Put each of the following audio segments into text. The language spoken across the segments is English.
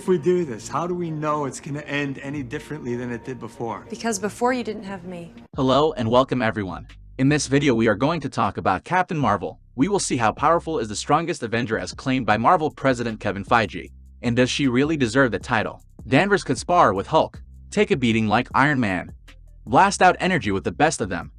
If we do this, how do we know it's gonna end any differently than it did before? Because before you didn't have me. Hello and welcome everyone. In this video we are going to talk about Captain Marvel. We will see how powerful is the strongest Avenger as claimed by Marvel President Kevin Feige. And does she really deserve the title? Danvers could spar with Hulk, take a beating like Iron Man, blast out energy with the best of them,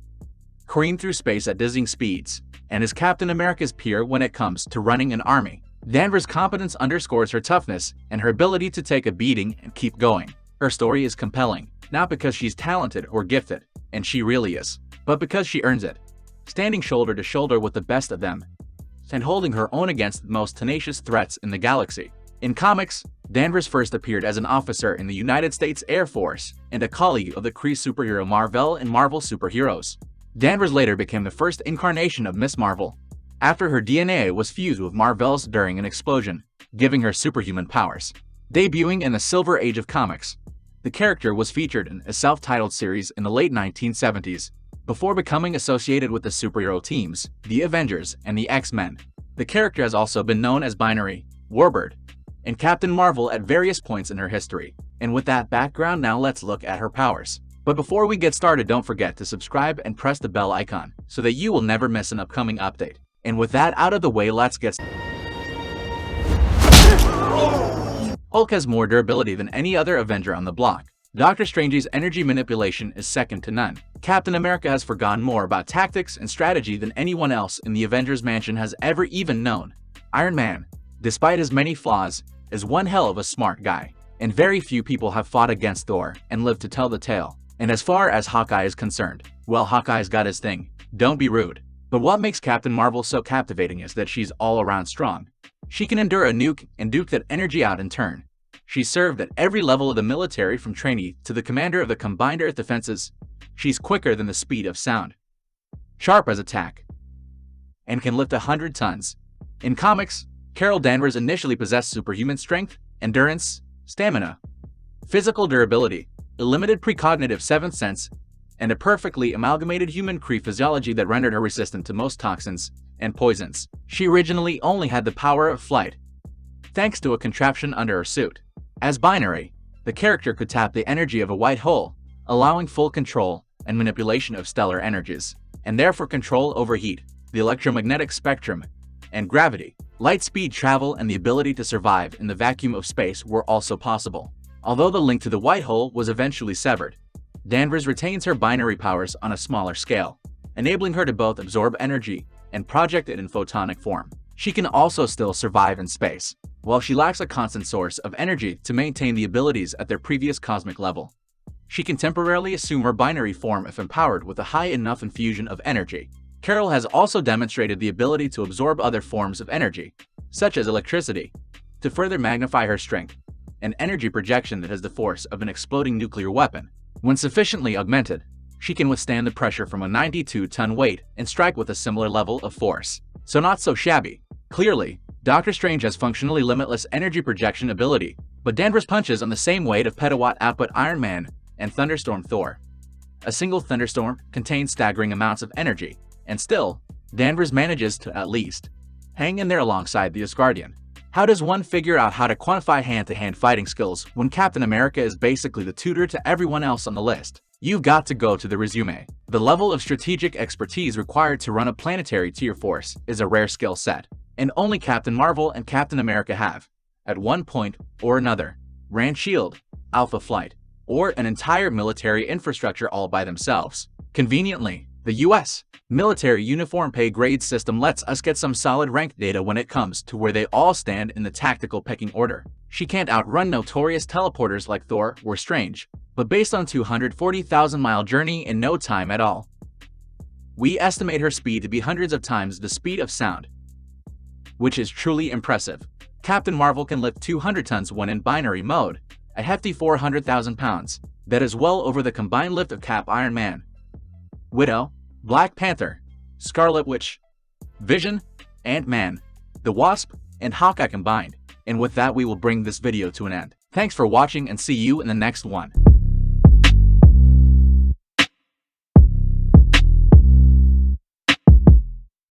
careen through space at dizzying speeds, and is Captain America's peer when it comes to running an army. Danvers' competence underscores her toughness and her ability to take a beating and keep going. Her story is compelling, not because she's talented or gifted, and she really is, but because she earns it, standing shoulder to shoulder with the best of them, and holding her own against the most tenacious threats in the galaxy. In comics, Danvers first appeared as an officer in the United States Air Force and a colleague of the Kree superhero Mar-Vell and Marvel Superheroes. Danvers later became the first incarnation of Miss Marvel, after her DNA was fused with Mar-Vell's during an explosion, giving her superhuman powers. Debuting in the Silver Age of comics, the character was featured in a self-titled series in the late 1970s, before becoming associated with the superhero teams, the Avengers and the X-Men. The character has also been known as Binary, Warbird, and Captain Marvel at various points in her history. And with that background, now let's look at her powers. But before we get started, don't forget to subscribe and press the bell icon so that you will never miss an upcoming update. And with that out of the way, let's get started. Hulk has more durability than any other Avenger on the block. Doctor Strange's energy manipulation is second to none. Captain America has forgotten more about tactics and strategy than anyone else in the Avengers Mansion has ever even known. Iron Man, despite his many flaws, is one hell of a smart guy, and very few people have fought against Thor and lived to tell the tale. And as far as Hawkeye is concerned, well, Hawkeye's got his thing. Don't be rude. But what makes Captain Marvel so captivating is that she's all around strong. She can endure a nuke and duke that energy out in turn. She's served at every level of the military, from trainee to the commander of the Combined Earth Defenses. She's quicker than the speed of sound, sharp as attack, and can lift 100 tons. In comics, Carol Danvers initially possessed superhuman strength, endurance, stamina, physical durability, a limited precognitive seventh sense, and a perfectly amalgamated human Kree physiology that rendered her resistant to most toxins and poisons. She originally only had the power of flight, thanks to a contraption under her suit. As Binary, the character could tap the energy of a white hole, allowing full control and manipulation of stellar energies, and therefore control over heat, the electromagnetic spectrum, and gravity. Light speed travel and the ability to survive in the vacuum of space were also possible. Although the link to the white hole was eventually severed, Danvers retains her binary powers on a smaller scale, enabling her to both absorb energy and project it in photonic form. She can also still survive in space, while she lacks a constant source of energy to maintain the abilities at their previous cosmic level. She can temporarily assume her binary form if empowered with a high enough infusion of energy. Carol has also demonstrated the ability to absorb other forms of energy, such as electricity, to further magnify her strength, an energy projection that has the force of an exploding nuclear weapon. When sufficiently augmented, she can withstand the pressure from a 92-ton weight and strike with a similar level of force. So not so shabby. Clearly, Doctor Strange has functionally limitless energy projection ability, but Danvers punches on the same weight of petawatt output Iron Man and Thunderstorm Thor. A single thunderstorm contains staggering amounts of energy, and still, Danvers manages to at least hang in there alongside the Asgardian. How does one figure out how to quantify hand-to-hand fighting skills when Captain America is basically the tutor to everyone else on the list? You've got to go to the resume. The level of strategic expertise required to run a planetary tier force is a rare skill set, and only Captain Marvel and Captain America have, at one point or another, ran SHIELD, Alpha Flight, or an entire military infrastructure all by themselves. Conveniently, the US military uniform pay grade system lets us get some solid rank data when it comes to where they all stand in the tactical pecking order. She can't outrun notorious teleporters like Thor or Strange, but based on 240,000-mile journey in no time at all, we estimate her speed to be hundreds of times the speed of sound, which is truly impressive. Captain Marvel can lift 200 tons when in binary mode, a hefty 400,000 pounds. That is well over the combined lift of Cap, Iron Man, Widow, Black Panther, Scarlet Witch, Vision, Ant-Man, the Wasp, and Hawkeye combined. And with that, we will bring this video to an end. Thanks for watching and see you in the next one.